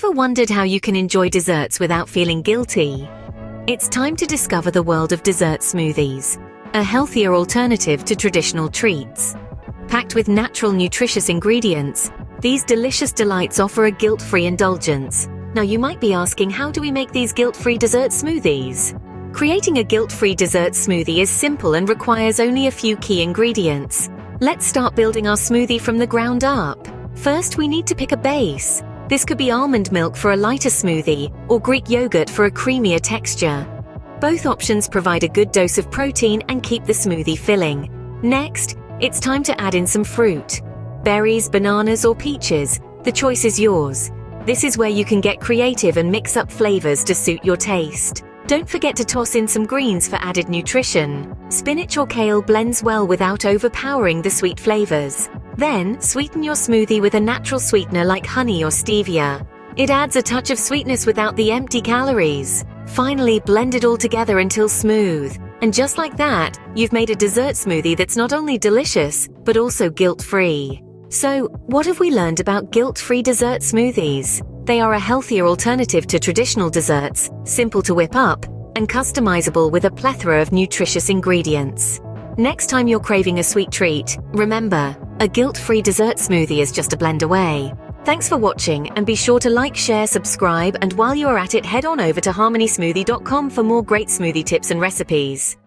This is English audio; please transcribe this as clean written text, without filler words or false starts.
Ever wondered how you can enjoy desserts without feeling guilty? It's time to discover the world of dessert smoothies, a healthier alternative to traditional treats. Packed with natural, nutritious ingredients, these delicious delights offer a guilt-free indulgence. Now you might be asking, how do we make these guilt-free dessert smoothies? Creating a guilt-free dessert smoothie is simple and requires only a few key ingredients. Let's start building our smoothie from the ground up. First, we need to pick a base. This could be almond milk for a lighter smoothie, or Greek yogurt for a creamier texture. Both options provide a good dose of protein and keep the smoothie filling. Next, it's time to add in some fruit. Berries, bananas, or peaches, the choice is yours. This is where you can get creative and mix up flavors to suit your taste. Don't forget to toss in some greens for added nutrition. Spinach or kale blends well without overpowering the sweet flavors. Then, sweeten your smoothie with a natural sweetener like honey or stevia. It adds a touch of sweetness without the empty calories. Finally, blend it all together until smooth. And just like that, you've made a dessert smoothie that's not only delicious, but also guilt-free. So, what have we learned about guilt-free dessert smoothies? They are a healthier alternative to traditional desserts, simple to whip up, and customizable with a plethora of nutritious ingredients. Next time you're craving a sweet treat, remember, a guilt-free dessert smoothie is just a blend away. Thanks for watching, and be sure to like, share, subscribe, and while you're at it, head on over to harmonysmoothie.com for more great smoothie tips and recipes.